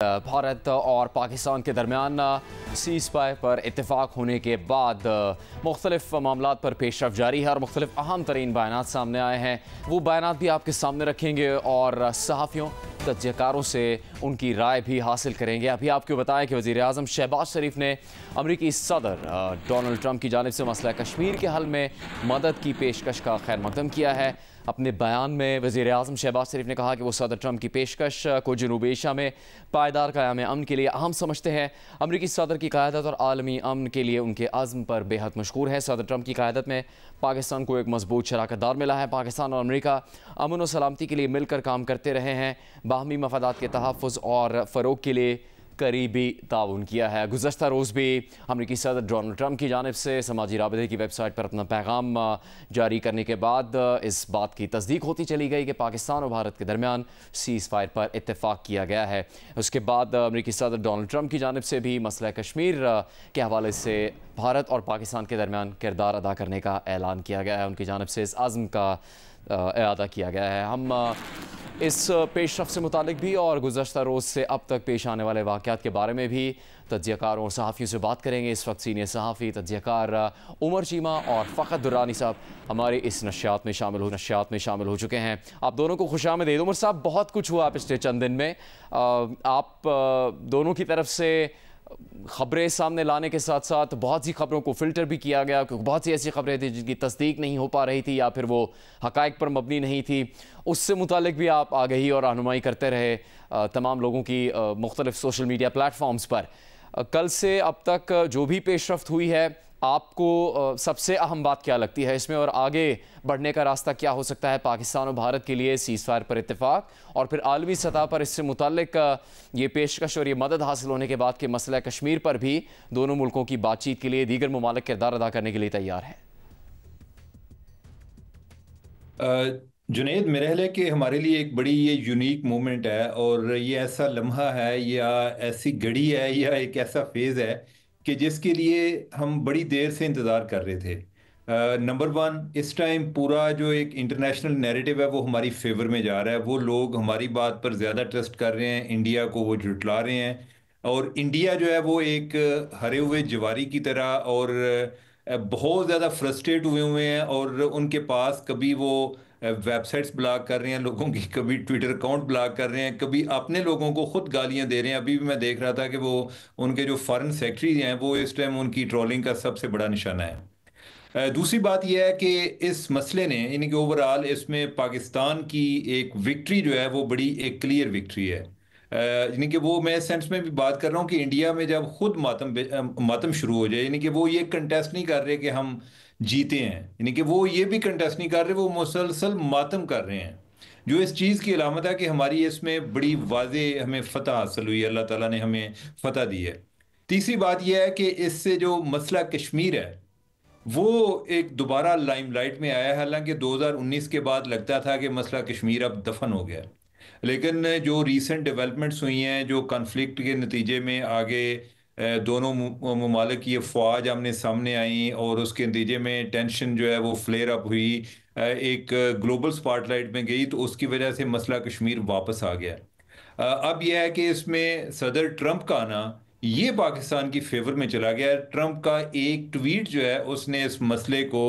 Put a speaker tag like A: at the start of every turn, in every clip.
A: भारत और पाकिस्तान के दरमियान सीज़ फायर पर इत्तेफाक होने के बाद मुख्तलिफ मामलात पर पेशरफ जारी है और मुख्तलिफ अहम तरीन बयानात सामने आए हैं। वो बयानात भी आपके सामने रखेंगे और सहाफ़ियों तजज़ियाकारों से उनकी राय भी हासिल करेंगे। अभी आपको बताएं कि वज़ीर आज़म शहबाज शरीफ ने अमरीकी सदर डोनाल्ड ट्रंप की जानिब से मसला कश्मीर के हल में मदद की पेशकश का खैर मकदम किया है। अपने बयान में वज़ीर आज़म शहबाज शरीफ ने कहा कि वो सदर ट्रंप की पेशकश को जनूबी एशिया में पायदार क़याम अमन के लिए अहम समझते हैं। अमरीकी सदर की क़यादत और आलमी अमन के लिए उनके अज़्म पर बेहद मशकूर है। सदर ट्रंप की क़यादत में पाकिस्तान को एक मजबूत शराकतदार मिला है। पाकिस्तान और अमरीका अमन और सलामती के लिए मिलकर काम करते रहे हैं। बाहमी मफादात के तहफ़्फ़ुज़ और फ़रोग़ के लिए करीबी ताउन किया है। गुज़श्ता रोज़ भी अमरीकी सदर डोनाल्ड ट्रंप की जानिब से समाजी राबते की वेबसाइट पर अपना पैगाम जारी करने के बाद इस बात की तस्दीक होती चली गई कि पाकिस्तान और भारत के दरमियान सीज़ फायर पर इत्तेफाक किया गया है। उसके बाद अमरीकी सदर डोनाल्ड ट्रंप की जानिब से भी मसला कश्मीर के हवाले से भारत और पाकिस्तान के दरमियान किरदार अदा करने का ऐलान किया गया है। उनकी जानिब से इस आज़म का इरादा किया गया है। हम इस पेशरफ से मुतालिक भी और गुज़श्ता रोज़ से अब तक पेश आने वाले वाक़यात के बारे में भी तजज़ियाकारों और सहाफ़ियों से बात करेंगे। इस वक्त सीनियर सहाफ़ी तजज़ियाकार उमर चीमा और फ़खर दुर्रानी साहब हमारे इस नशियात में शामिल हो चुके हैं। आप दोनों को खुशामदीद। उमर साहब, बहुत कुछ हुआ पिछले चंद दिन में। आप दोनों की तरफ से ख़बरें सामने लाने के साथ साथ बहुत सी ख़बरों को फ़िल्टर भी किया गया, क्योंकि बहुत सी ऐसी ख़बरें थी जिनकी तस्दीक नहीं हो पा रही थी या फिर वो हक़ाइक़ पर मबनी नहीं थी। उससे मुतालिक भी आप आगही और रहनुमाई करते रहे तमाम लोगों की मुख्तलिफ सोशल मीडिया प्लेटफॉर्म्स पर। कल से अब तक जो भी पेशरफ्त हुई है, आपको सबसे अहम बात क्या लगती है इसमें और आगे बढ़ने का रास्ता क्या हो सकता है पाकिस्तान और भारत के लिए सीज़ फायर पर इत्तेफाक और फिर आलमी सतह पर इससे मुताल्लिक ये पेशकश और ये मदद हासिल होने के बाद के मसला कश्मीर पर भी दोनों मुल्कों की बातचीत के लिए दीगर ममालिक किरदार अदा करने के लिए तैयार है?
B: जुनेद, मेरा ख्याल है कि हमारे लिए एक बड़ी ये यूनिक मोमेंट है और ये ऐसा लम्हा है या ऐसी घड़ी है या एक ऐसा फेज़ है कि जिसके लिए हम बड़ी देर से इंतज़ार कर रहे थे। नंबर वन, इस टाइम पूरा जो एक इंटरनेशनल नैरेटिव है वो हमारी फेवर में जा रहा है। वो लोग हमारी बात पर ज़्यादा ट्रस्ट कर रहे हैं, इंडिया को वो झुटला रहे हैं और इंडिया जो है वो एक हरे हुए जवारी की तरह और बहुत ज़्यादा फ्रस्ट्रेट हुए हुए हैं और उनके पास कभी वो वेबसाइट्स ब्लॉक कर रहे हैं लोगों की, कभी ट्विटर अकाउंट ब्लॉक कर रहे हैं, कभी अपने लोगों को खुद गालियां दे रहे हैं। अभी भी मैं देख रहा था कि वो उनके जो फॉरेन सेक्रेटरी हैं वो इस टाइम उनकी ट्रोलिंग का सबसे बड़ा निशाना है। दूसरी बात यह है कि इस मसले ने यानी कि ओवरऑल इसमें पाकिस्तान की एक विक्ट्री जो है वो बड़ी एक क्लियर विक्ट्री है। यानी कि वो मैं सेंस में भी बात कर रहा हूँ कि इंडिया में जब खुद मातम शुरू हो जाए, यानी कि वो ये कंटेस्ट नहीं कर रहे कि हम जीते हैं, यानी कि वो ये भी कंटेस्ट नहीं कर रहे, वो मुसलसल मातम कर रहे हैं, जो इस चीज़ की अलामत है कि हमारी इसमें बड़ी वाजे हमें फतह हासिल हुई है, अल्लाह ताला ने हमें फतह दी है। तीसरी बात यह है कि इससे जो मसला कश्मीर है वो एक दोबारा लाइमलाइट में आया है। हालांकि 2019 के बाद लगता था कि मसला कश्मीर अब दफन हो गया, लेकिन जो रीसेंट डेवलपमेंट्स हुई हैं, जो कॉन्फ्लिक्ट के नतीजे में आगे दोनों ममालिक की अफवाज आमने सामने आई और उसके नतीजे में टेंशन जो है वो फ्लेयर अप हुई, एक ग्लोबल स्पॉटलाइट में गई, तो उसकी वजह से मसला कश्मीर वापस आ गया। अब यह है कि इसमें सदर ट्रंप का आना ये पाकिस्तान की फेवर में चला गया। ट्रंप का एक ट्वीट जो है उसने इस मसले को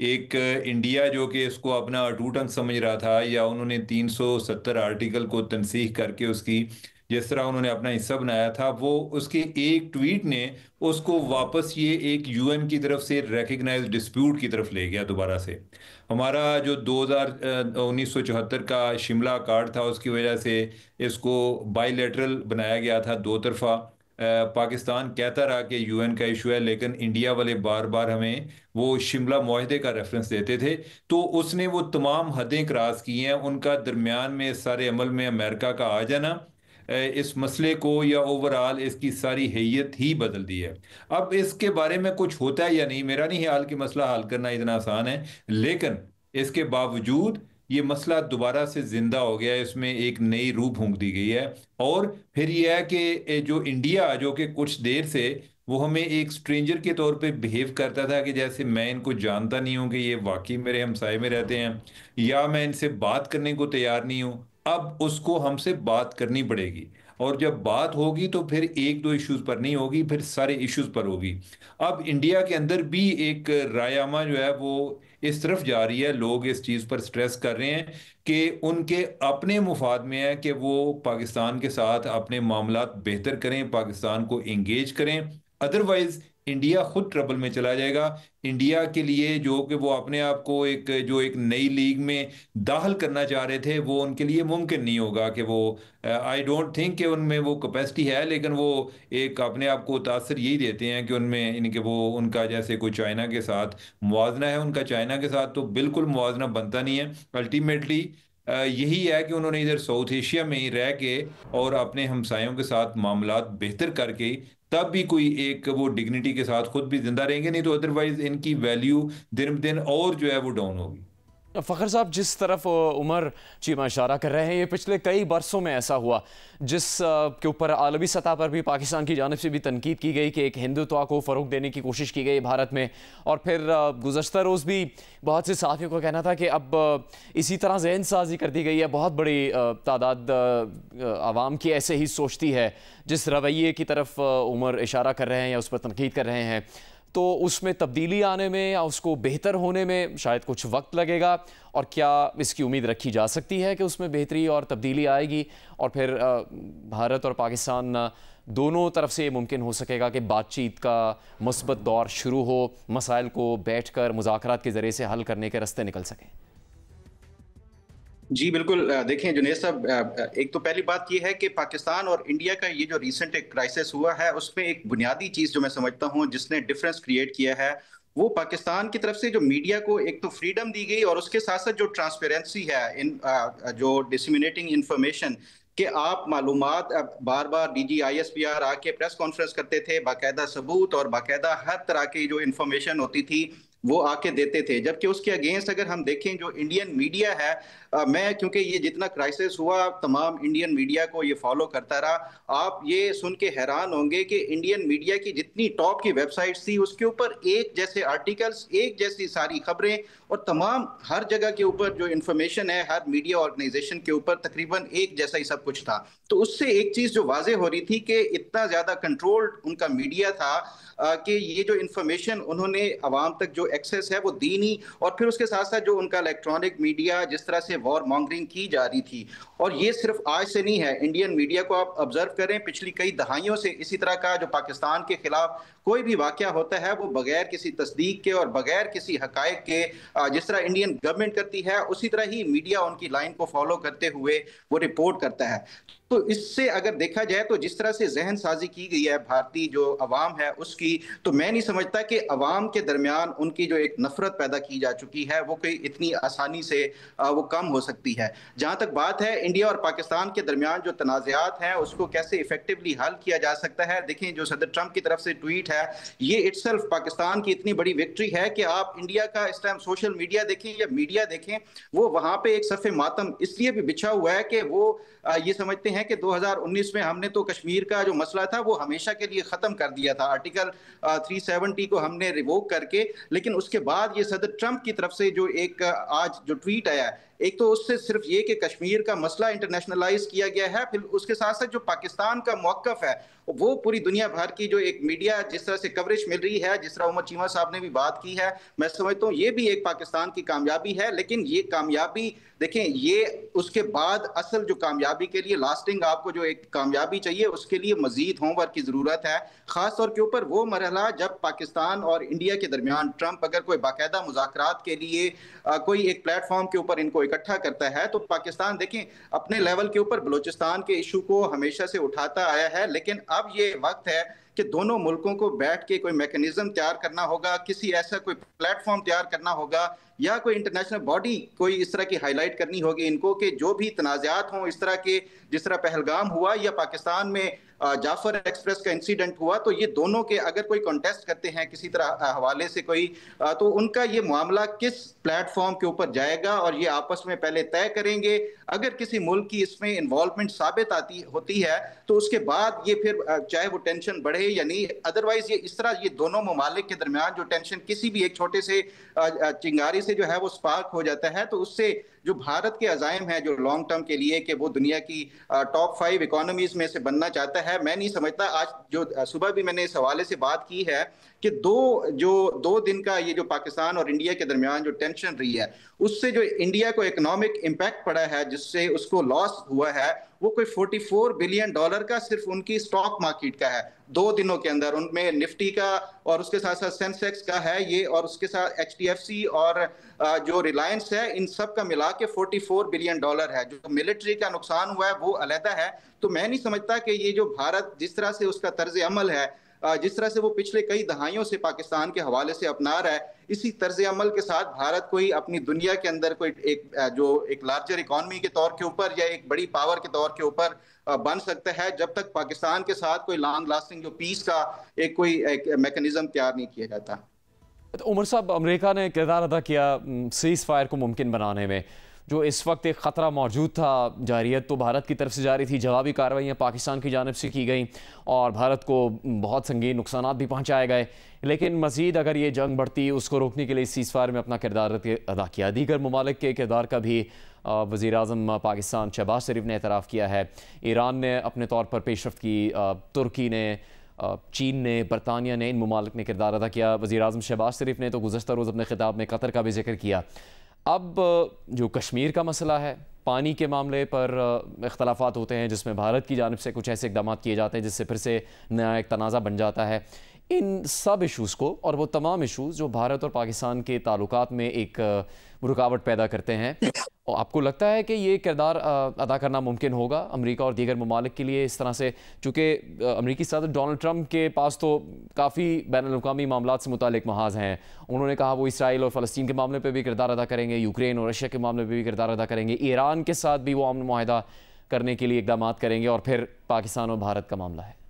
B: एक इंडिया जो कि इसको अपना अटूट अंग समझ रहा था, या उन्होंने 370 आर्टिकल को तनसीह करके उसकी जिस तरह उन्होंने अपना हिस्सा बनाया था, वो उसके एक ट्वीट ने उसको वापस ये एक यूएन की तरफ से रिकग्नाइज्ड डिस्प्यूट की तरफ ले गया दोबारा से। हमारा जो 1974 का शिमला अकॉर्ड था उसकी वजह से इसको बाईलेटरल बनाया गया था, दो तरफा। पाकिस्तान कहता रहा कि यूएन का इशू है, लेकिन इंडिया वाले बार बार हमें वो शिमला मुआहदे का रेफरेंस देते थे, तो उसने वो तमाम हदें क्रॉस की हैं। उनका दरमियान में इस सारे अमल में अमेरिका का आ जाना इस मसले को या ओवरऑल इसकी सारी हैयत ही बदल दी है। अब इसके बारे में कुछ होता है या नहीं, मेरा नहीं ख्याल कि मसला हल करना इतना आसान है, लेकिन इसके बावजूद ये मसला दोबारा से जिंदा हो गया है, इसमें एक नई रूह फूंक दी गई है। और फिर यह है कि जो इंडिया जो कि कुछ देर से वो हमें एक स्ट्रेंजर के तौर पे बिहेव करता था कि जैसे मैं इनको जानता नहीं हूं कि ये वाकई मेरे हमसाए में रहते हैं या मैं इनसे बात करने को तैयार नहीं हूं, अब उसको हमसे बात करनी पड़ेगी। और जब बात होगी तो फिर एक दो इश्यूज पर नहीं होगी, फिर सारे इश्यूज पर होगी। अब इंडिया के अंदर भी एक रायमा जो है वो इस तरफ जा रही है, लोग इस चीज़ पर स्ट्रेस कर रहे हैं कि उनके अपने मुफाद में है कि वो पाकिस्तान के साथ अपने मामलात बेहतर करें, पाकिस्तान को इंगेज करें। अदरवाइज इंडिया खुद ट्रबल में चला जाएगा। इंडिया के लिए जो कि वो अपने आप को एक नई लीग में दाखिल करना चाह रहे थे, वो उनके लिए मुमकिन नहीं होगा कि वो, आई डोंट थिंक कि उनमें वो कैपेसिटी है। लेकिन वो एक अपने आप को तासर यही देते हैं कि उनमें इनके वो उनका जैसे कोई चाइना के साथ मुवाजना है, उनका चाइना के साथ तो बिल्कुल मुवाजना बनता नहीं है। अल्टीमेटली यही है कि उन्होंने इधर साउथ एशिया में ही रह के और अपने हमसायों के साथ मामलात बेहतर करके तब भी कोई एक वो डिग्निटी के साथ खुद भी जिंदा रहेंगे, नहीं तो अदरवाइज इनकी वैल्यू दिन ब दिन और जो है वो डाउन होगी।
A: फ़खर साहब, जिस तरफ उमर चीमा इशारा कर रहे हैं, ये पिछले कई बरसों में ऐसा हुआ जिस के ऊपर आलमी सतह पर भी पाकिस्तान की जानिब से भी तनकीद की गई कि एक हिंदुत्व को फ़रोग देने की कोशिश की गई भारत में। और फिर गुज़श्ता रोज़ भी बहुत से साथियों का कहना था कि अब इसी तरह जहन साजी कर दी गई है, बहुत बड़ी तादाद आवाम की ऐसे ही सोचती है। जिस रवैये की तरफ उमर इशारा कर रहे हैं या उस पर तनकीद कर रहे हैं, तो उसमें तब्दीली आने में या उसको बेहतर होने में शायद कुछ वक्त लगेगा। और क्या इसकी उम्मीद रखी जा सकती है कि उसमें बेहतरी और तब्दीली आएगी और फिर भारत और पाकिस्तान दोनों तरफ से ये मुमकिन हो सकेगा कि बातचीत का मुस्बत दौर शुरू हो, मसाइल को बैठकर मुज़ाकरात के ज़रिए से हल करने के रास्ते निकल सकें?
C: जी बिल्कुल। देखें जुनेद साहब, एक तो पहली बात यह है कि पाकिस्तान और इंडिया का ये जो रिसेंट एक क्राइसिस हुआ है, उसमें एक बुनियादी चीज़ जो मैं समझता हूँ जिसने डिफरेंस क्रिएट किया है, वो पाकिस्तान की तरफ से जो मीडिया को एक तो फ्रीडम दी गई और उसके साथ साथ जो ट्रांसपेरेंसी है इन जो डिसमिनेटिंग इंफॉर्मेशन कि आप मालूमात बार बार DGISPR आके प्रेस कॉन्फ्रेंस करते थे, बाकायदा सबूत और बाकायदा हर तरह की जो इंफॉर्मेशन होती थी वो आके देते थे। जबकि उसके अगेंस्ट अगर हम देखें जो इंडियन मीडिया है, मैं क्योंकि ये जितना क्राइसिस हुआ तमाम इंडियन मीडिया को ये फॉलो करता रहा, आप ये सुन के हैरान होंगे कि इंडियन मीडिया की जितनी टॉप की वेबसाइट्स थी उसके ऊपर एक जैसे आर्टिकल्स, एक जैसी सारी खबरें और तमाम हर जगह के ऊपर जो इंफॉर्मेशन है हर मीडिया ऑर्गेनाइजेशन के ऊपर तकरीबन एक जैसा ही सब कुछ था। तो उससे एक चीज जो वाजे हो रही थी कि इतना ज्यादा कंट्रोल्ड उनका मीडिया था कि ये जो इंफॉर्मेशन उन्होंने अवाम तक जो एक्सेस है वो दी नहीं। और फिर उसके साथ साथ जो उनका इलेक्ट्रॉनिक मीडिया जिस तरह से वॉर मॉन्गरिंग की जा रही थी, और ये सिर्फ आज से नहीं है, इंडियन मीडिया को आप ऑब्जर्व करें पिछली कई दहाइयों से इसी तरह का जो पाकिस्तान के खिलाफ कोई भी वाकया होता है वो बगैर किसी तस्दीक के और बगैर किसी हकायक के जिस तरह इंडियन गवर्नमेंट करती है उसी तरह ही मीडिया उनकी लाइन को फॉलो करते हुए वो रिपोर्ट करता है। तो इससे अगर देखा जाए तो जिस तरह से जहन साजी की गई है भारतीय जो अवाम है उसकी, तो मैं नहीं समझता कि अवाम के दरमियान उनकी जो एक नफरत पैदा की जा चुकी है वो कोई इतनी आसानी से वो कम हो सकती है। जहां तक बात है इंडिया और पाकिस्तान के दरमियान जो तनाज़ात हैं उसको कैसे इफेक्टिवली हल किया जा सकता है, देखें जो सदर ट्रंप की तरफ से ट्वीट है ये इटसेल्फ पाकिस्तान की इतनी बड़ी विक्ट्री है कि आप इंडिया का इस टाइम सोशल मीडिया देखें या मीडिया देखें, वो वहां पे एक सफ़े मातम इसलिए भी बिछा हुआ है कि वो ये समझते हैं कि 2019 में हमने तो कश्मीर का जो मसला था वो हमेशा के लिए ख़त्म कर दिया था, आर्टिकल 370 को हमने रिवोक करके। लेकिन उसके बाद ये सदर ट्रंप की तरफ से जो एक आज जो ट्वीट आया, एक तो उससे सिर्फ ये कि कश्मीर का मसला इंटरनेशनलाइज किया गया है, फिर उसके साथ साथ जो पाकिस्तान का मौक़िफ़ है वो पूरी दुनिया भर की जो एक मीडिया जिस तरह से कवरेज मिल रही है, जिस तरह उमर चीमा साहब ने भी बात की है, मैं समझता हूँ ये भी एक पाकिस्तान की कामयाबी है। लेकिन ये कामयाबी देखें, ये उसके बाद असल जो कामयाबी के लिए लास्टिंग आपको जो एक कामयाबी चाहिए उसके लिए मजीद होमवर्क की ज़रूरत है, ख़ास तौर के ऊपर वो मरहला जब पाकिस्तान और इंडिया के दरमियान ट्रंप अगर कोई बाकायदा मुज़ाकरात के लिए कोई एक प्लेटफॉर्म के ऊपर इनको इकट्ठा करता है। तो पाकिस्तान देखें अपने लेवल के ऊपर बलूचिस्तान के इशू को हमेशा से उठाता आया है, लेकिन अब ये वक्त है कि दोनों मुल्कों को बैठ के कोई मैकेनिज्म तैयार करना होगा, किसी ऐसा कोई प्लेटफॉर्म तैयार करना होगा या कोई इंटरनेशनल बॉडी कोई इस तरह की हाईलाइट करनी होगी इनको कि जो भी तनाज़ात हों इस तरह के, जिस तरह पहलगाम हुआ या पाकिस्तान में जाफर एक्सप्रेस का इंसिडेंट हुआ, तो ये दोनों के अगर कोई कॉन्टेस्ट करते हैं किसी तरह हवाले से कोई, तो उनका ये मामला किस प्लेटफॉर्म के ऊपर जाएगा और ये आपस में पहले तय करेंगे। अगर किसी मुल्क की इसमें इन्वॉल्वमेंट साबित होती है तो उसके बाद ये फिर चाहे वो टेंशन बढ़े या नहीं, अदरवाइज ये इस तरह ये दोनों ममालिक के दरमियान जो टेंशन किसी भी एक छोटे से चिंगारी से जो है वो स्पार्क हो जाता है, तो उससे जो भारत के अजायम है जो लॉन्ग टर्म के लिए कि वो दुनिया की टॉप 5 इकोनॉमीज में से बनना चाहता है, मैं नहीं समझता। आज जो सुबह भी मैंने इस हवाले से बात की है कि 2 दिन का ये जो पाकिस्तान और इंडिया के दरमियान जो टेंशन रही है, उससे जो इंडिया को इकोनॉमिक इम्पैक्ट पड़ा है, जिससे उसको लॉस हुआ है, वो कोई $44 बिलियन का सिर्फ उनकी स्टॉक मार्केट का है 2 दिनों के अंदर। उनमें निफ्टी का और उसके साथ साथ सेंसेक्स का है ये, और उसके साथ HDFC और जो रिलायंस है, इन सब का मिला के $44 बिलियन है। जो मिलिट्री का नुकसान हुआ है वो अलहदा है। तो मैं नहीं समझता कि ये जो भारत जिस तरह से उसका तर्ज अमल है, जिस तरह से वो पिछले कई दहाइयों से पाकिस्तान के हवाले से अपना रहा है, इसी तर्ज अमल के साथ भारत कोई अपनी दुनिया के अंदर कोई एक लार्जर इकोनॉमी के तौर के ऊपर या एक बड़ी पावर के तौर के ऊपर बन सकता है, जब तक पाकिस्तान के साथ कोई लॉन्ग लास्टिंग जो पीस का एक मैकेनिज्म तैयार नहीं किया जाता।
A: तो उमर साहब, अमेरिका ने किरदार अदा किया सीज़ फायर को मुमकिन बनाने में। जो इस वक्त एक ख़तरा मौजूद था, जारियत तो भारत की तरफ से जारी थी, जवाबी कार्रवाइयाँ पाकिस्तान की जानिब से की गई और भारत को बहुत संगीन नुकसान भी पहुँचाए गए। लेकिन मज़ीद अगर ये जंग बढ़ती, उसको रोकने के लिए सीज़ फायर में अपना किरदार अदा किया। दीगर ममालिक के किरदार का भी वज़ीर आज़म पाकिस्तान शहबाज शरीफ ने एतराफ़ किया है। ईरान ने अपने तौर पर पेशरफ्त की, तुर्की ने, चीन ने, बरतानिया ने, इन ममालिक ने किरदार अदा किया। वज़ीर आज़म शहबाज शरीफ ने तो गुज़श्ता रोज़ अपने खिताब में कतर का भी जिक्र किया। अब जो कश्मीर का मसला है, पानी के मामले पर इख्तलाफात होते हैं, जिसमें भारत की जानिब से कुछ ऐसे इक़दाम किए जाते हैं जिससे फिर से नया एक तनाज़ा बन जाता है। इन सब इशूज़ को और वो तमाम इशूज़ जो भारत और पाकिस्तान के ताल्लुकात में एक रुकावट पैदा करते हैं, और आपको लगता है कि ये किरदार अदा करना मुमकिन होगा अमेरिका और दीगर ममालिक के लिए इस तरह से? चूँकि अमेरिकी सदर डोनाल्ड ट्रंप के पास तो काफ़ी बैनुल-अक़वामी मामलात से मुतालिक महाज़ हैं। उन्होंने कहा वो इसराइल और फ़लस्तीन के मामले पर भी किरदार अदा करेंगे, यूक्रेन और रशिया के मामले पर भी किरदार अदा करेंगे, ईरान के साथ भी वो अमन मुआहिदा करने के लिए इक़दाम करेंगे, और फिर पाकिस्तान और भारत का मामला है।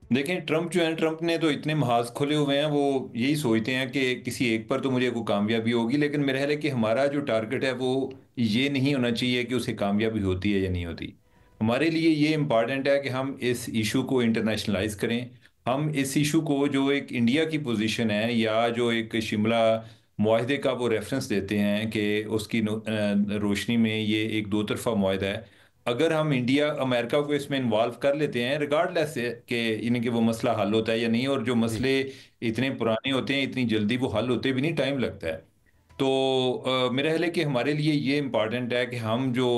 B: देखें, ट्रंप जो है, ट्रंप ने तो इतने महाज खोले हुए हैं, वो यही सोचते हैं कि किसी एक पर तो मुझे कोई कामयाबी होगी। लेकिन मेरा ख्याल है कि हमारा जो टारगेट है वो ये नहीं होना चाहिए कि उसे कामयाबी होती है या नहीं होती। हमारे लिए ये इम्पॉर्टेंट है कि हम इस इशू को इंटरनेशनलाइज करें। हम इस इशू को, जो एक इंडिया की पोजीशन है या जो एक शिमला मुआहदे का वो रेफरेंस देते हैं कि उसकी रोशनी में ये एक दो तरफा मुआहदा है, अगर हम इंडिया अमेरिका को इसमें इन्वॉल्व कर लेते हैं, रिगार्डलेस के यानी कि वो मसला हल होता है या नहीं, और जो
A: जी।
B: मसले इतने पुराने होते हैं, इतनी जल्दी वो हल होते भी नहीं, टाइम लगता है। तो मेरा ख्याल है कि हमारे लिए ये इम्पॉर्टेंट है कि हम जो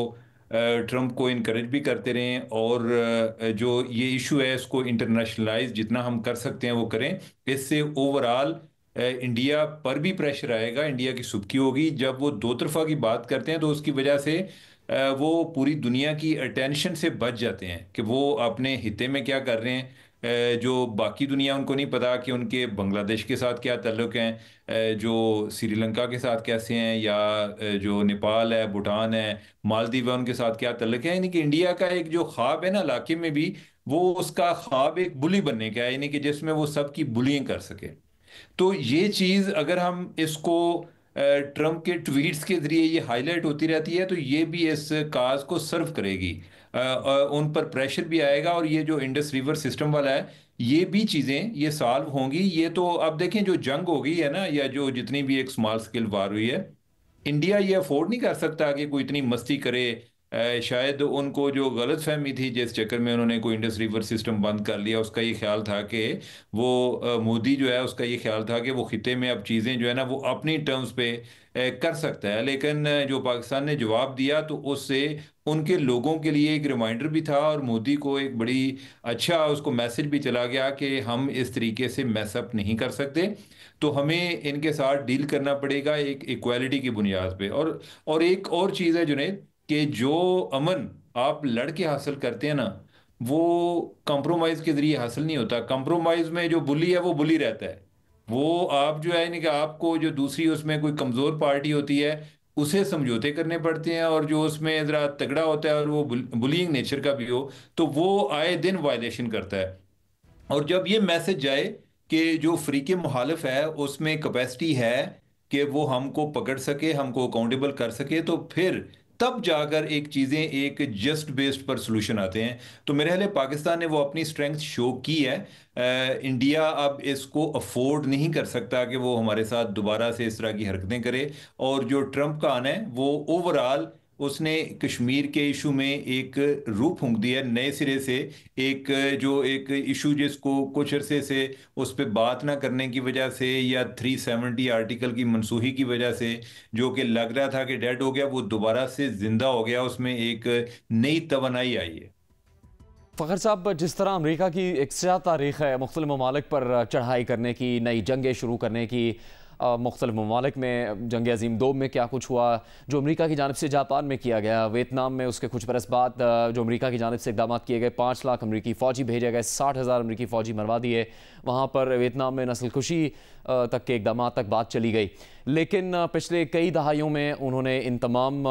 B: ट्रंप को इनकरेज भी करते रहें, और जो ये इशू है इसको इंटरनेशनलाइज जितना हम कर सकते हैं वो करें। इससे ओवरऑल इंडिया पर भी प्रेशर आएगा, इंडिया की सुबकी होगी। जब वो दो तरफा की बात करते हैं तो उसकी वजह से वो पूरी दुनिया की अटेंशन से बच जाते हैं कि वो अपने हिस्से में क्या कर रहे हैं। जो बाकी दुनिया, उनको नहीं पता कि उनके बांग्लादेश के साथ क्या ताल्लुक हैं, जो श्रीलंका के साथ कैसे हैं, या जो नेपाल है, भूटान है, मालदीव है, उनके साथ क्या ताल्लुक है। यानी कि इंडिया का एक जो ख्वाब है ना इलाके में भी, वो उसका ख्वाब एक बुली बनने का है, यानी कि जिसमें वो सबकी बुलिंग कर सके। तो ये चीज़ अगर हम इसको ट्रंप के ट्वीट्स के जरिए ये हाईलाइट होती रहती है, तो ये भी इस काज को सर्व करेगी। उन पर प्रेशर भी आएगा, और ये जो इंडस रिवर सिस्टम वाला है, ये भी चीज़ें ये सॉल्व होंगी। ये तो अब देखें, जो जंग हो गई है ना, या जो जितनी भी एक स्मॉल स्केल वार हुई है, इंडिया ये अफोर्ड नहीं कर सकता कि कोई इतनी मस्ती करे। शायद उनको जो गलत फहमी थी, जिस चक्कर में उन्होंने कोई इंडस रिवर सिस्टम बंद कर लिया, उसका ये ख्याल था कि वो मोदी जो है उसका ये ख्याल था कि वो खिते में अब चीज़ें जो है ना वो अपनी टर्म्स पे कर सकता है। लेकिन जो पाकिस्तान ने जवाब दिया, तो उससे उनके लोगों के लिए एक रिमाइंडर भी था, और मोदी को एक बड़ी अच्छा उसको मैसेज भी चला गया कि हम इस तरीके से मैसअप नहीं कर सकते। तो हमें इनके साथ डील करना पड़ेगा एक इक्वालिटी की बुनियाद पे। और एक और चीज़ है जुनैद, कि जो अमन आप लड़ के हासिल करते हैं ना, वो कंप्रोमाइज़ के ज़रिए हासिल नहीं होता। कंप्रोमाइज़ में जो बुली है वो बुली रहता है। वो आप जो है, यानी कि आपको जो दूसरी उसमें कोई कमज़ोर पार्टी होती है, उसे समझौते करने पड़ते हैं, और जो उसमें ज़रा तगड़ा होता है और वो बुलिंग नेचर का भी हो, तो वो आए दिन वायलेशन करता है। और जब ये मैसेज जाए कि जो फ्रीक मुखालिफ है उसमें कैपेसिटी है कि वो हमको पकड़ सके, हमको अकाउंटेबल कर सके, तो फिर तब जाकर एक चीज़ें एक जस्ट बेस्ड पर सोल्यूशन आते हैं। तो मेरे ख्याल है पाकिस्तान ने वो अपनी स्ट्रेंथ शो की है। इंडिया अब इसको अफोर्ड नहीं कर सकता कि वो हमारे साथ दोबारा से इस तरह की हरकतें करे। और जो ट्रंप का आना है वो ओवरऑल उसने कश्मीर के इशू में एक रूह फूंक दी है नए सिरे से। एक जो एक इशू जिसको कुछ अरसे से उस पर बात ना करने की वजह से या 370 आर्टिकल की मनसूखी की वजह से जो कि लग रहा था कि डेड हो गया, वो दोबारा से जिंदा हो गया, उसमें एक नई तवानाई आई है।
A: फ़खर साहब, जिस तरह अमेरिका की एक स्या तारीख़ है मुख्तलिफ़ ममालिक पर चढ़ाई करने की, नई जंगें शुरू करने की, मुख्तलिफ़ ममालिक में जंग अज़ीम 2 में क्या कुछ हुआ, जो अमेरिका की जानिब से जापान में किया गया, वियतनाम में उसके कुछ बरस बाद जो अमेरिका की जानिब से इक़दाम किए गए, 5 लाख अमरीकी फ़ौजी भेजे गए, 60,000 अमरीकी फ़ौजी मरवा दिए, वहाँ पर वियतनाम में नस्लकुशी तक के इक़दाम तक बात चली गई। लेकिन पिछले कई दहाइयों में उन्होंने इन तमाम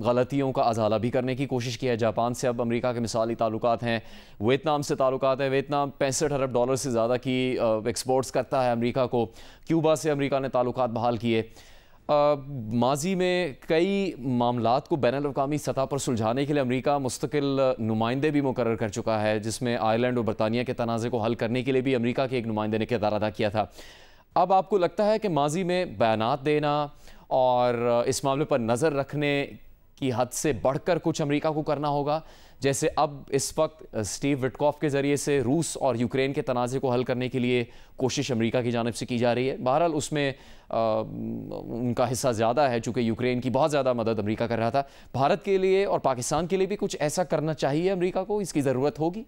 A: गलतियों का अजाला भी करने की कोशिश की है। जापान से अब अमेरिका के मिसाली ताल्लुकात हैं, वियतनाम से ताल्लुकात है। वियतनाम $65 अरब से ज़्यादा की एक्सपोर्ट्स करता है अमेरिका को। क्यूबा से अमेरिका ने ताल्लुकात बहाल किए। माजी में कई मामलात को बैनुल-अक़वामी सतह पर सुलझाने के लिए अमेरिका मुस्तकिल नुमाइंदे भी मुकर्रर कर चुका है, जिसमें आयरलैंड और बरतानिया के तनाज़े को हल करने के लिए भी अमेरिका के एक नुमाइंदे ने किरदार अदा किया था। अब आपको लगता है कि माजी में बयानात देना और इस मामले पर नज़र रखने की हद से बढ़कर कुछ अमेरिका को करना होगा, जैसे अब इस वक्त स्टीव विटकॉफ के ज़रिए से रूस और यूक्रेन के तनाज़े को हल करने के लिए कोशिश अमेरिका की जानिब से की जा रही है। बहरहाल उसमें उनका हिस्सा ज़्यादा है, चूँकि यूक्रेन की बहुत ज़्यादा मदद अमेरिका कर रहा था। भारत के लिए और पाकिस्तान के लिए भी कुछ ऐसा करना चाहिए अमेरिका को, इसकी ज़रूरत होगी।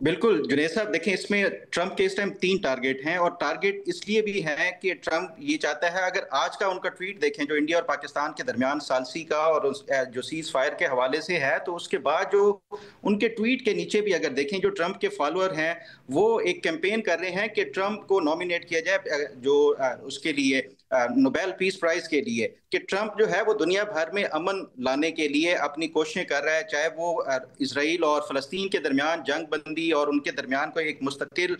C: बिल्कुल जुनैद साहब, देखें इसमें ट्रंप के इस टाइम 3 टारगेट हैं, और टारगेट इसलिए भी है कि ट्रंप ये चाहता है, अगर आज का उनका ट्वीट देखें जो इंडिया और पाकिस्तान के दरमियान सालसी का और जो सीज फायर के हवाले से है, तो उसके बाद जो उनके ट्वीट के नीचे भी अगर देखें, जो ट्रंप के फॉलोअर हैं वो एक कैंपेन कर रहे हैं कि ट्रंप को नॉमिनेट किया जाए जो उसके लिए नोबेल पीस प्राइज के लिए, कि ट्रंप जो है वो दुनिया भर में अमन लाने के लिए अपनी कोशिशें कर रहा है, चाहे वो इसराइल और फ़लस्तीन के दरमियान जंग बंदी और उनके दरमियान कोई एक मुस्तकिल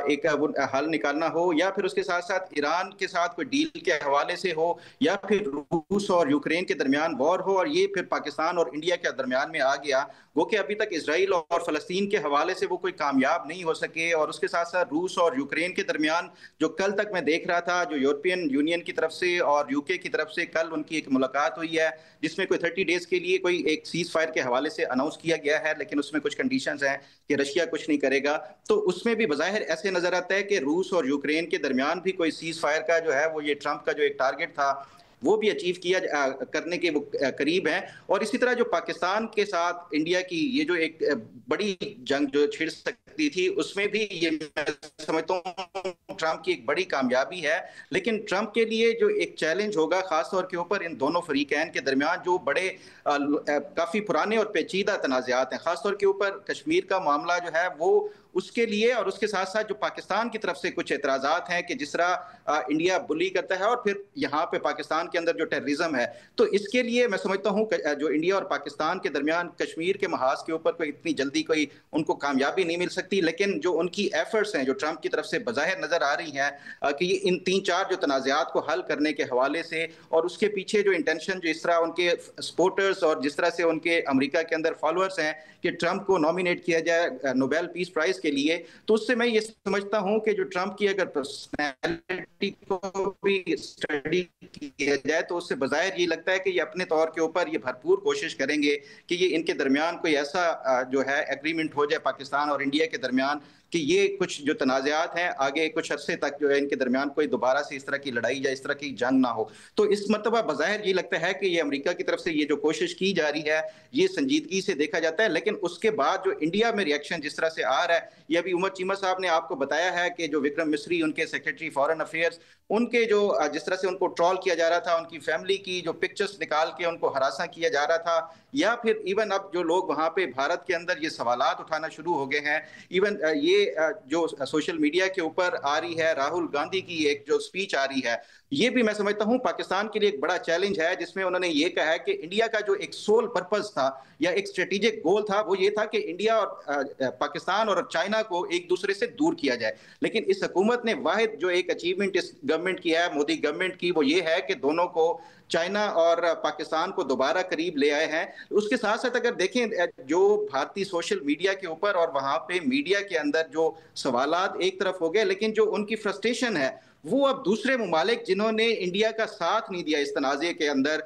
C: एक हल निकालना हो, या फिर उसके साथ साथ ईरान के साथ कोई डील के हवाले से हो, या फिर रूस और यूक्रेन के दरमियान वॉर हो, और ये फिर पाकिस्तान और इंडिया के दरमियान में आ गया। वो कि अभी तक इसराइल और फ़लस्तीन के हवाले से वो कोई कामयाब नहीं हो सके, और उसके साथ साथ रूस और यूक्रेन के दरमियान जो कल तक मैं देख रहा था, जो यूरोपियन यूनियन की तरफ से और यूके की तरफ से कल उनकी एक मुलाकात हुई है, जिसमें कोई 30 डेज के लिए कोई एक सीज फायर के हवाले से अनाउंस किया गया है, लेकिन उसमें कुछ कंडीशंस हैं कि रशिया कुछ नहीं करेगा। तो उसमें भी बज़ाहिर ऐसे नजर आता है कि रूस और यूक्रेन के दरमियान भी कोई सीज फायर का जो है वो ये ट्रंप का जो एक टारगेट था वो भी अचीव किया करने के वो करीब हैं। और इसी तरह जो पाकिस्तान के साथ इंडिया की ये जो एक बड़ी जंग जो छिड़ सकती थी, उसमें भी ये मैं समझता हूँ ट्रंप की एक बड़ी कामयाबी है। लेकिन ट्रंप के लिए जो एक चैलेंज होगा खासतौर के ऊपर इन दोनों फरीकैन के दरमियान जो बड़े काफी पुराने और पेचीदा तनाज़ात हैं, खासतौर के ऊपर कश्मीर का मामला जो है वो उसके लिए, और उसके साथ साथ जो पाकिस्तान की तरफ से कुछ एतराज़ात हैं कि जिस तरह इंडिया बुली करता है और फिर यहाँ पे पाकिस्तान के अंदर जो टेररिज्म है, तो इसके लिए मैं समझता हूँ जो इंडिया और पाकिस्तान के दरमियान कश्मीर के महाज के ऊपर कोई इतनी जल्दी कोई उनको कामयाबी नहीं मिल सकती। लेकिन जो उनकी एफर्ट्स हैं जो ट्रंप की तरफ से बज़ाहिर नजर आ रही हैं कि ये इन 3-4 जो तनाज़ात को हल करने के हवाले से, और उसके पीछे जो इंटेंशन जो इस तरह उनके सपोर्टर्स और जिस तरह से उनके अमेरिका के अंदर फॉलोअर्स हैं कि ट्रंप को नॉमिनेट किया जाए नोबेल पीस प्राइज के लिए, तो उससे मैं ये समझता हूं कि जो ट्रंप की अगर पर्सनैलिटी को भी स्टडी किया जाए तो उससे बज़ाहिर ये लगता है कि ये अपने तौर के ऊपर ये भरपूर कोशिश करेंगे कि ये इनके दरमियान कोई ऐसा जो है एग्रीमेंट हो जाए पाकिस्तान और इंडिया के दरमियान कि ये कुछ जो तनाज़ात हैं आगे कुछ अरसे तक जो है इनके दरमियान कोई दोबारा से इस तरह की लड़ाई या इस तरह की जंग ना हो। तो इस मरतबा बज़ाहिर ये लगता है कि ये अमेरिका की तरफ से ये जो कोशिश की जा रही है ये संजीदगी से देखा जाता है। लेकिन उसके बाद जो इंडिया में रिएक्शन जिस तरह से आ रहा है, ये अभी उमर चीमा साहब ने आपको बताया है कि जो विक्रम मिस्री उनके सेक्रेटरी फॉरेन अफेयर्स, उनके जो जिस तरह से उनको ट्रॉल किया जा रहा था, उनकी फैमिली की जो पिक्चर्स निकाल के उनको हरासा किया जा रहा था, या फिर इवन अब जो लोग वहां पे भारत के अंदर ये सवालात उठाना शुरू हो गए हैं, इवन ये जो सोशल मीडिया के ऊपर आ रही है राहुल गांधी की एक जो स्पीच आ रही है, ये भी मैं समझता हूं पाकिस्तान के लिए एक बड़ा चैलेंज है, जिसमें उन्होंने ये कहा है कि इंडिया का जो एक सोल पर्पस था या एक स्ट्रेटेजिक गोल था वो ये था कि इंडिया और पाकिस्तान और चाइना को एक दूसरे से दूर किया जाए। लेकिन इस हुकूमत ने वाहिद जो एक अचीवमेंट इस गवर्नमेंट की है, मोदी गवर्नमेंट की, वो ये है कि दोनों को चाइना और पाकिस्तान को दोबारा करीब ले आए हैं। उसके साथ साथ अगर देखें जो भारतीय सोशल मीडिया के ऊपर और वहां पे मीडिया के अंदर जो सवालात एक तरफ हो गए, लेकिन जो उनकी फ्रस्ट्रेशन है वो अब दूसरे ममालिक जिन्होंने इंडिया का साथ नहीं दिया इस तनाज़े के अंदर,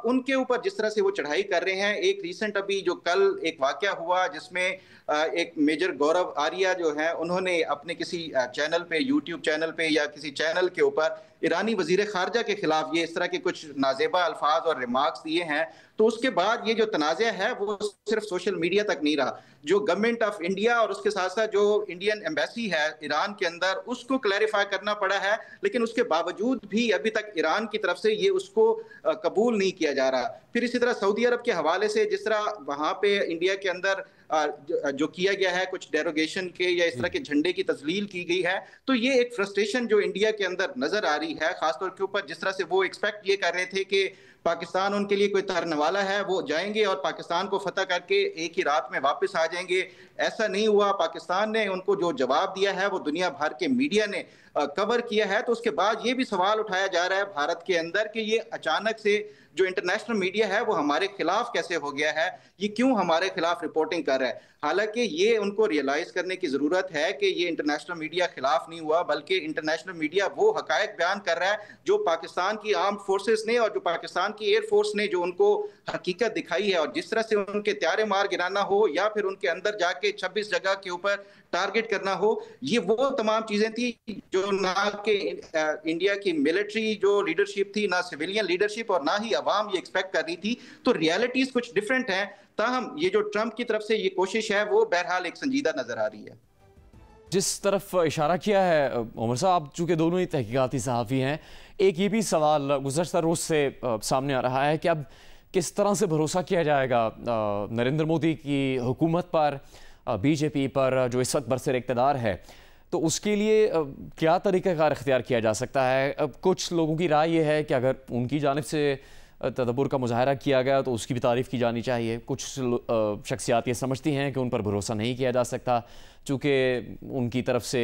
C: उनके ऊपर जिस तरह से वो चढ़ाई कर रहे हैं। एक रिसेंट अभी जो कल एक वाकया हुआ जिसमें एक मेजर गौरव आर्या जो है उन्होंने अपने किसी चैनल पे, यूट्यूब चैनल पे या किसी चैनल के ऊपर ईरानी वजीर खारजा के खिलाफ ये इस तरह के कुछ नाजेबा अल्फाज और रिमार्क्स दिए हैं। तो उसके बाद ये जो तनाज़ा है वो सिर्फ सोशल मीडिया तक नहीं रहा, जो गवर्नमेंट ऑफ इंडिया और उसके साथ साथ जो इंडियन एम्बेसी है ईरान के अंदर उसको क्लैरिफाई करना पड़ा है, लेकिन उसके बावजूद भी अभी तक ईरान की तरफ से ये उसको कबूल नहीं किया जा रहा। फिर इसी तरह सऊदी अरब के हवाले से जिस तरह वहां पे इंडिया के अंदर जो किया गया है कुछ डेरोगेशन के या इस तरह के झंडे की तजलील की गई है, तो ये एक फ्रस्ट्रेशन जो इंडिया के अंदर नजर आ रही है, खासतौर के ऊपर जिस तरह से वो एक्सपेक्ट ये कर रहे थे कि पाकिस्तान उनके लिए कोई तरने वाला है, वो जाएंगे और पाकिस्तान को फतह करके एक ही रात में वापस आ जाएंगे। ऐसा नहीं हुआ। पाकिस्तान ने उनको जो जवाब दिया है वो दुनिया भर के मीडिया ने कवर किया है। तो उसके बाद ये भी सवाल उठाया जा रहा है भारत के अंदर कि ये अचानक से जो इंटरनेशनल मीडिया है वो हमारे खिलाफ कैसे हो गया है, ये क्यों हमारे खिलाफ रिपोर्टिंग कर रहा है। हालांकि ये उनको रियलाइज करने की जरूरत है कि ये इंटरनेशनल मीडिया खिलाफ नहीं हुआ, बल्कि इंटरनेशनल मीडिया वो हकायक बयान कर रहा है जो पाकिस्तान की आर्म्ड फोर्सेस ने और जो पाकिस्तान की एयरफोर्स ने जो उनको हकीकत दिखाई है। और जिस तरह से उनके त्यारे मार गिराना हो या फिर उनके अंदर जाके 26 जगह के ऊपर टारगेट करना हो, ये वो तमाम चीजें थी जो ना कि इंडिया की मिलिट्री जो लीडरशिप थी, ना सिविलियन लीडरशिप और ना ही अवाम ये एक्सपेक्ट कर रही थी। तो रियलिटीज कुछ डिफरेंट हैं। ताहम ये जो ट्रंप की तरफ से ये कोशिश है वो बहरहाल एक संजीदा नजर आ रही है।
A: जिस तरफ इशारा किया है उमर साहब, आप चूँकि दोनों ही तहकीकाती सहाफ़ी हैं, एक ये भी सवाल गुज़श्ता रोज़ से सामने आ रहा है कि अब किस तरह से भरोसा किया जाएगा नरेंद्र मोदी की हुकूमत पर, बीजेपी पर जो इस वक्त बरसर इक़्तिदार है, तो उसके लिए क्या तरीक़ाकार इख्तियार किया जा सकता है। अब कुछ लोगों की राय ये है कि अगर उनकी जानिब से तदब्बुर का मुज़ाहरा किया गया तो उसकी भी तारीफ़ की जानी चाहिए। कुछ शख्सियात ये समझती हैं कि उन पर भरोसा नहीं किया जा सकता, चूँकि उनकी तरफ से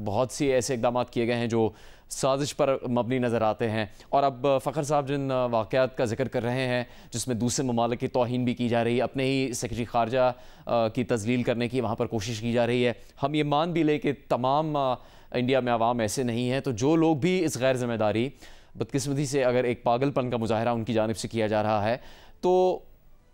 A: बहुत सी ऐसे इक़दाम किए गए हैं जो साजिश पर मबनी नज़र आते हैं। और अब फ़खर साहब जिन वाक़यात का जिक्र कर रहे हैं जिसमें दूसरे ममालिक की तौहीन भी की जा रही है, अपने ही सेक्रेटरी ख़ारजा की तज़लील करने की वहाँ पर कोशिश की जा रही है। हम ये मान भी लें कि तमाम इंडिया में आवाम ऐसे नहीं हैं, तो जो लोग भी इस गैर ज़िम्मेदारी बदकिस्मती से अगर एक पागलपन का मुजाहरा उनकी जानिब से किया जा रहा है, तो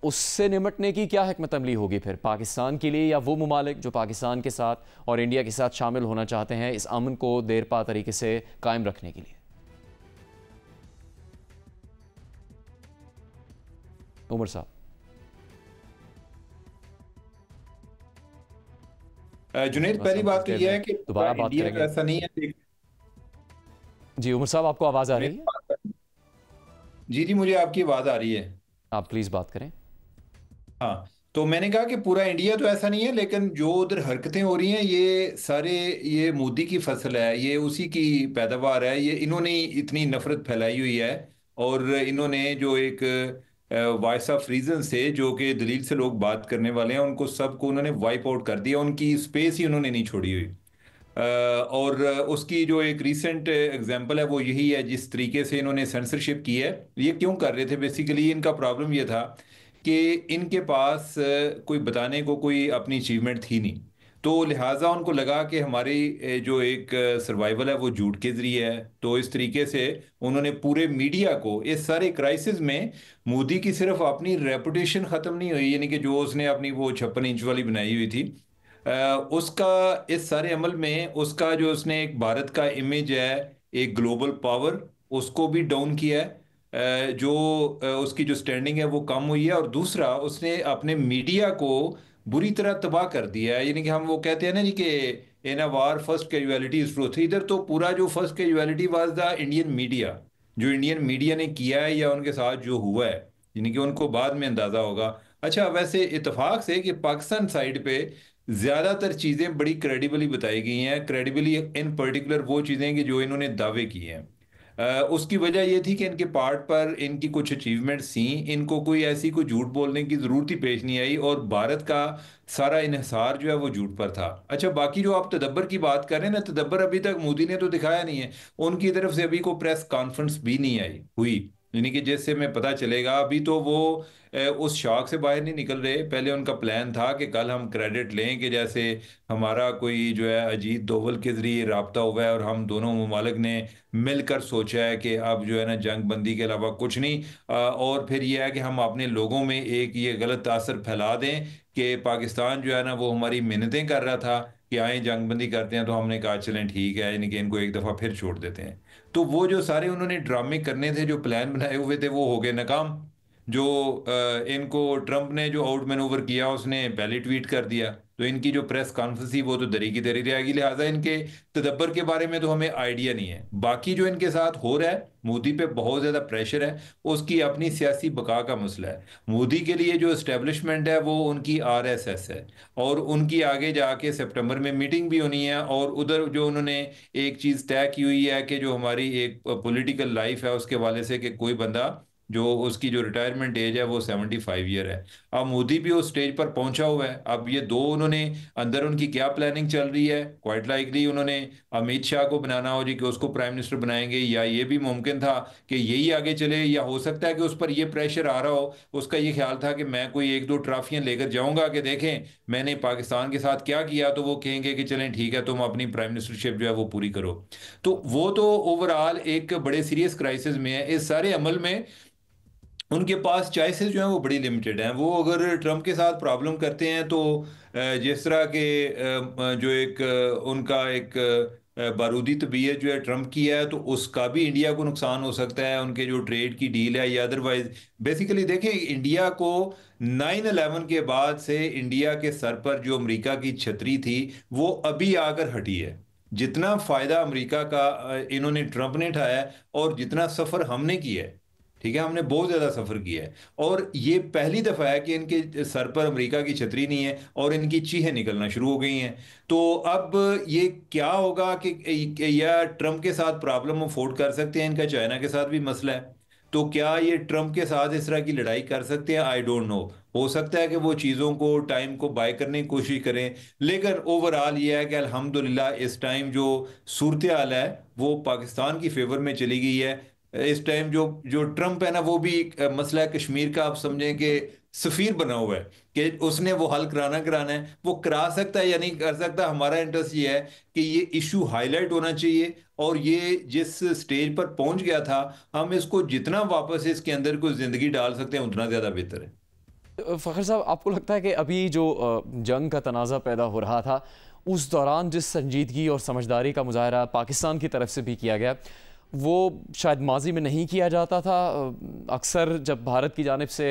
A: उससे निमटने की क्या हिकमत अमली होगी फिर पाकिस्तान के लिए, या वो ममालिक जो पाकिस्तान के साथ और इंडिया के साथ शामिल होना चाहते हैं इस अमन को देरपा तरीके से कायम रखने के लिए। उमर साहब।
B: जुनैद, पहली बात तो यह है कि
A: दोबारा बात
B: इंडिया
A: करेंगे।
B: ऐसा नहीं है।
A: जी उमर साहब, आपको आवाज़ आ रही है?
B: जी जी, मुझे आपकी आवाज़ आ रही है।
A: आप प्लीज़ बात करें।
B: हाँ, तो मैंने कहा कि पूरा इंडिया तो ऐसा नहीं है, लेकिन जो उधर हरकतें हो रही हैं ये सारे, ये मोदी की फसल है, ये उसी की पैदावार है। ये इन्होंने इतनी नफरत फैलाई हुई है और इन्होंने जो एक वॉइस ऑफ रीजन से, जो कि दलील से लोग बात करने वाले हैं, उनको सबको उन्होंने वाइप आउट कर दिया। उनकी स्पेस ही उन्होंने नहीं छोड़ी हुई। और उसकी जो एक रीसेंट एग्जांपल है वो यही है, जिस तरीके से इन्होंने सेंसरशिप की है। ये क्यों कर रहे थे? बेसिकली इनका प्रॉब्लम ये था कि इनके पास कोई बताने को कोई अपनी अचीवमेंट थी नहीं, तो लिहाजा उनको लगा कि हमारी जो एक सर्वाइवल है वो झूठ के जरिए है। तो इस तरीके से उन्होंने पूरे मीडिया को इस सारे क्राइसिस में, मोदी की सिर्फ अपनी रेपुटेशन ख़त्म नहीं हुई, यानी कि जो उसने अपनी वो 56 इंच वाली बनाई हुई थी, उसका इस सारे अमल में उसका जो उसने एक भारत का इमेज है, एक ग्लोबल पावर, उसको भी डाउन किया है। जो उसकी जो स्टैंडिंग है वो कम हुई है। और दूसरा, उसने अपने मीडिया को बुरी तरह तबाह कर दिया है। यानी कि हम वो कहते हैं ना जी कि इन अ वार फर्स्ट कैजुअलिटी इज ट्रूथ। इधर तो पूरा जो first casualty was the Indian media. जो इंडियन मीडिया ने किया है या उनके साथ जो हुआ है, यानी कि उनको बाद में अंदाजा होगा। अच्छा, वैसे इत्तेफाक से कि पाकिस्तान साइड पे ज्यादातर चीजें बड़ी क्रेडिबली बताई गई हैं। क्रेडिबली इन पर्टिकुलर वो चीजें कि जो इन्होंने दावे किए हैं, उसकी वजह यह थी कि इनके पार्ट पर इनकी कुछ अचीवमेंट्स थी, इनको कोई ऐसी कोई झूठ बोलने की ज़रूरत ही पेश नहीं आई, और भारत का सारा इन्हिसार जो है वो झूठ पर था। अच्छा, बाकी जो आप तदब्बर की बात कर रहे हैं ना, तदब्बर अभी तक मोदी ने तो दिखाया नहीं है। उनकी तरफ से अभी कोई प्रेस कॉन्फ्रेंस भी नहीं आई हुई। यानी कि जैसे हमें पता चलेगा, अभी तो वो उस शॉक से बाहर नहीं निकल रहे। पहले उनका प्लान था कि कल हम क्रेडिट लें कि जैसे हमारा कोई जो है अजीत दोवल के जरिए रब्ता हुआ है और हम दोनों ममालिक ने मिलकर सोचा है कि अब जो है ना जंग बंदी के अलावा कुछ नहीं। और फिर यह है कि हम अपने लोगों में एक ये गलत तासर फैला दें कि पाकिस्तान जो है ना वो हमारी मिन्नतें कर रहा था कि आए जंग बंदी करते हैं, तो हमने कहा चलें ठीक है, यानी कि इनको एक दफ़ा फिर छोड़ देते हैं। तो वो जो सारे उन्होंने ड्रामे करने थे, जो प्लान बनाए हुए थे, वो हो गए नाकाम। जो इनको ट्रंप ने जो आउट मैनूवर किया, उसने पहले ट्वीट कर दिया, तो इनकी जो प्रेस कॉन्फ्रेंस थी वो तो दरी की दरी रहेगी। लिहाजा इनके तदब्बर के बारे में तो हमें आइडिया नहीं है। बाकी जो इनके साथ हो रहा है, मोदी पे बहुत ज़्यादा प्रेशर है, उसकी अपनी सियासी बका का मसला है। मोदी के लिए जो इस्टेब्लिशमेंट है वो उनकी आरएसएस है, और उनकी आगे जाके सितंबर में मीटिंग भी होनी है। और उधर जो उन्होंने एक चीज़ तय की हुई है कि जो हमारी एक पॉलिटिकल लाइफ है उसके वाले से, कि कोई बंदा जो उसकी जो रिटायरमेंट एज है वो 75 ईयर है। अब मोदी भी उस स्टेज पर पहुंचा हुआ है। अब ये दो उन्होंने अंदर उनकी क्या प्लानिंग चल रही है, क्वाइट लाइकली उन्होंने अमित शाह को बनाना हो जी कि उसको प्राइम मिनिस्टर बनाएंगे, या ये भी मुमकिन था कि यही आगे चले, या हो सकता है कि उस पर ये प्रेशर आ रहा हो, उसका ये ख्याल था कि मैं कोई एक दो ट्रॉफियां लेकर जाऊंगा कि देखें मैंने पाकिस्तान के साथ क्या किया, तो वो कहेंगे कि चलें ठीक है, तुम अपनी प्राइम मिनिस्टरशिप जो है वो पूरी करो। तो वो तो ओवरऑल एक बड़े सीरियस क्राइसिस में है। इस सारे अमल में उनके पास चॉइसेस जो हैं वो बड़ी लिमिटेड हैं। वो अगर ट्रंप के साथ प्रॉब्लम करते हैं तो जिस तरह के जो एक उनका एक बारूदी तबीयत जो है ट्रंप की है, तो उसका भी इंडिया को नुकसान हो सकता है, उनके जो ट्रेड की डील है या अदरवाइज। बेसिकली देखें, इंडिया को 9/11 के बाद से इंडिया के सर पर जो अमेरिका की छतरी थी वो अभी आकर हटी है। जितना फायदा अमेरिका का इन्होंने ट्रंप ने उठाया है, और जितना सफर हमने किया है, ठीक है, हमने बहुत ज्यादा सफर किया है। और ये पहली दफा है कि इनके सर पर अमेरिका की छतरी नहीं है और इनकी चीखें निकलना शुरू हो गई हैं। तो अब ये क्या होगा कि या ट्रंप के साथ प्रॉब्लम अफोर्ड कर सकते हैं, इनका चाइना के साथ भी मसला है, तो क्या ये ट्रंप के साथ इस तरह की लड़ाई कर सकते हैं? I don't know. हो सकता है कि वो चीज़ों को, टाइम को बाय करने की कोशिश करें। लेकिन ओवरऑल ये है कि अल्हम्दुलिल्लाह इस टाइम जो सूरत हाल है वो पाकिस्तान की फेवर में चली गई है। इस टाइम जो जो ट्रंप है ना, वो भी मसला कश्मीर का आप समझें कि सफीर बना हुआ है, कि उसने वो हल कराना कराना है। वो करा सकता है या नहीं कर सकता, हमारा इंटरेस्ट ये है कि ये इशू हाईलाइट होना चाहिए, और ये जिस स्टेज पर पहुंच गया था, हम इसको जितना वापस इसके अंदर कोई जिंदगी डाल सकते हैं उतना ज़्यादा बेहतर है।
A: फ़खर साहब, आपको लगता है कि अभी जो जंग का तनाज़ा पैदा हो रहा था, उस दौरान जिस संजीदगी और समझदारी का मुजाहरा पाकिस्तान की तरफ से भी किया गया, वो शायद माजी में नहीं किया जाता था? अक्सर जब भारत की जानिब से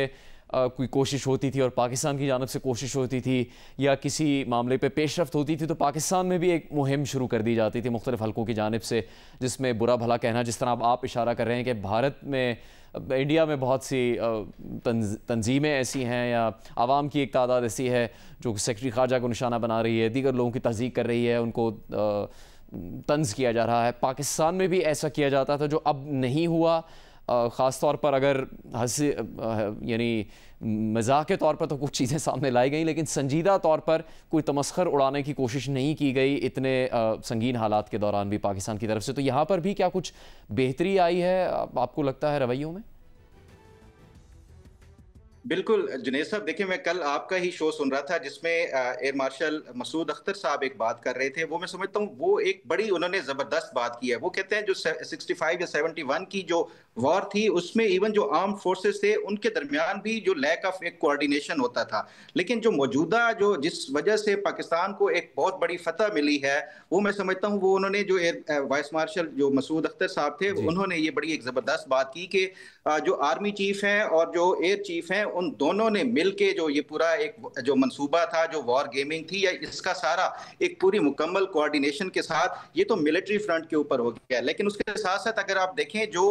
A: कोई कोशिश होती थी और पाकिस्तान की जानिब से कोशिश होती थी, या किसी मामले पे पेशरफ्त होती थी, तो पाकिस्तान में भी एक मुहिम शुरू कर दी जाती थी मुख्तलिफ हलकों की जानिब से, जिसमें बुरा भला कहना, जिस तरह आप इशारा कर रहे हैं कि भारत में, इंडिया में बहुत सी तंजीमें ऐसी हैं या आवाम की एक तादाद ऐसी है जो सेक्रेटरी खारजा को निशाना बना रही है, दीगर लोगों की तस्दीक कर रही है, उनको तंज किया जा रहा है। पाकिस्तान में भी ऐसा किया जाता था जो अब नहीं हुआ। ख़ास तौर पर अगर हंसी यानी मजाक के तौर पर तो कुछ चीज़ें सामने लाई गई, लेकिन संजीदा तौर पर कोई तमस्खर उड़ाने की कोशिश नहीं की गई इतने संगीन हालात के दौरान भी पाकिस्तान की तरफ से। तो यहाँ पर भी क्या कुछ बेहतरी आई है आपको लगता है रवैयों में?
C: बिल्कुल जुनेद साहब, देखिए मैं कल आपका ही शो सुन रहा था जिसमें एयर मार्शल मसूद अख्तर साहब एक बात कर रहे थे। वो मैं समझता हूँ वो एक बड़ी उन्होंने जबरदस्त बात की है। वो कहते हैं जो 65 या 71 की जो वॉर थी उसमें इवन जो आर्म फोर्सेस थे उनके दरमियान भी जो लैक ऑफ एक कोऑर्डिनेशन होता था। लेकिन जो मौजूदा जो जिस वजह से पाकिस्तान को एक बहुत बड़ी फतह मिली है, वो मैं समझता हूँ वो उन्होंने जो वाइस मार्शल जो मसूद अख्तर साहब थे उन्होंने ये बड़ी एक जबरदस्त बात की कि जो आर्मी चीफ हैं और जो एयर चीफ हैं उन दोनों ने मिलके जो ये पूरा एक जो मंसूबा था, जो वॉर गेमिंग थी, या इसका सारा एक पूरी मुकम्मल कोऑर्डिनेशन के साथ ये तो मिलिट्री फ्रंट के ऊपर हो गया। लेकिन उसके साथ साथ अगर आप देखें जो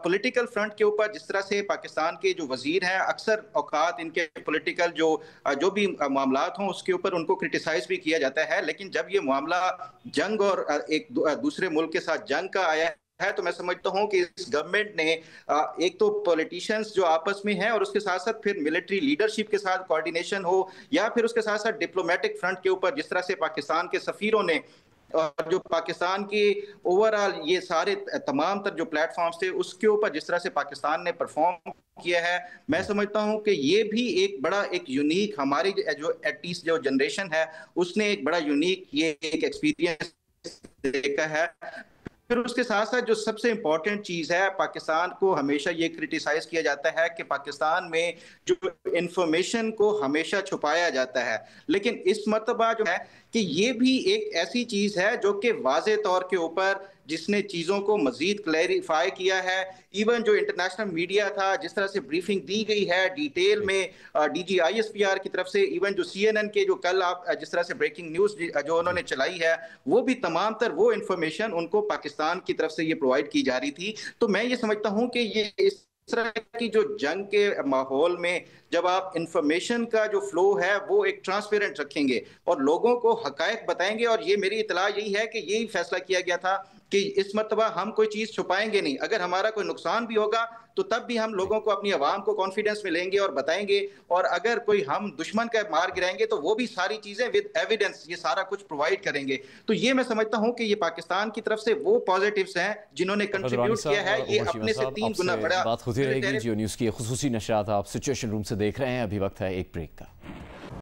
C: पॉलिटिकल फ्रंट के ऊपर जिस तरह से पाकिस्तान के जो वजीर हैं, अक्सर औकात इनके पॉलिटिकल जो भी मामलात हों उसके ऊपर उनको क्रिटिसाइज भी किया जाता है। लेकिन जब ये मामला जंग और एक दूसरे मुल्क के साथ जंग का आया है, तो मैं समझता हूं कि इस गवर्नमेंट ने एक तो पॉलिटिशियंस जो आपस में हैं और उसके साथ साथ फिर मिलिट्री लीडरशिप के साथ कोऑर्डिनेशन हो, या फिर उसके साथ साथ डिप्लोमेटिक फ्रंट के ऊपर जिस तरह से पाकिस्तान के सफीरों ने और जो पाकिस्तान की ओवरऑल ये सारे तमाम तर जो प्लेटफॉर्म्स थे उसके ऊपर जिस तरह से पाकिस्तान ने परफॉर्म किया है, मैं समझता हूं कि ये भी एक बड़ा एक यूनिक हमारी जो एटलीस्ट जो जनरेशन है उसने एक बड़ा यूनिक ये एक एक्सपीरियंस देखा है। फिर उसके साथ साथ जो सबसे इंपॉर्टेंट चीज है, पाकिस्तान को हमेशा ये क्रिटिसाइज किया जाता है कि पाकिस्तान में जो इंफॉर्मेशन को हमेशा छुपाया जाता है, लेकिन इस मर्तबा जो है कि ये भी एक ऐसी चीज है जो कि वाज़े तौर के ऊपर जिसने चीजों को मजीद क्लैरिफाई किया है। इवन जो इंटरनेशनल मीडिया था, जिस तरह से ब्रीफिंग दी गई है डिटेल में DGISPR की तरफ से, इवन जो CNN के जो कल आप जिस तरह से ब्रेकिंग न्यूज जो उन्होंने चलाई है, वो भी तमाम तर वो इंफॉर्मेशन उनको पाकिस्तान की तरफ से ये प्रोवाइड की जा रही थी। तो मैं ये समझता हूं कि ये इस तरह की जो जंग के माहौल में जब आप इंफॉर्मेशन का जो फ्लो है वो एक ट्रांसपेरेंट रखेंगे और लोगों को हकायक बताएंगे, और ये मेरी इतला यही है कि यही फैसला किया गया था कि इस मर्तबा हम कोई चीज छुपाएंगे नहीं। अगर हमारा कोई नुकसान भी होगा तो तब भी हम लोगों को, अपनी आवाम को कॉन्फिडेंस में लेंगे और बताएंगे, और अगर कोई हम दुश्मन का मार गिराएंगे तो वो भी सारी चीजें विद एविडेंस ये सारा कुछ प्रोवाइड करेंगे। तो ये मैं समझता हूं कि ये पाकिस्तान की तरफ से वो पॉजिटिव्स हैं जिन्होंने कंट्रीब्यूट किया है, ये अपने से 3 गुना बड़ा
A: बात होती रहेगी। जियो न्यूज़ की खुसूसी नशरात आप सिचुएशन रूम से देख रहे हैं। अभी वक्त है एक ब्रेक का।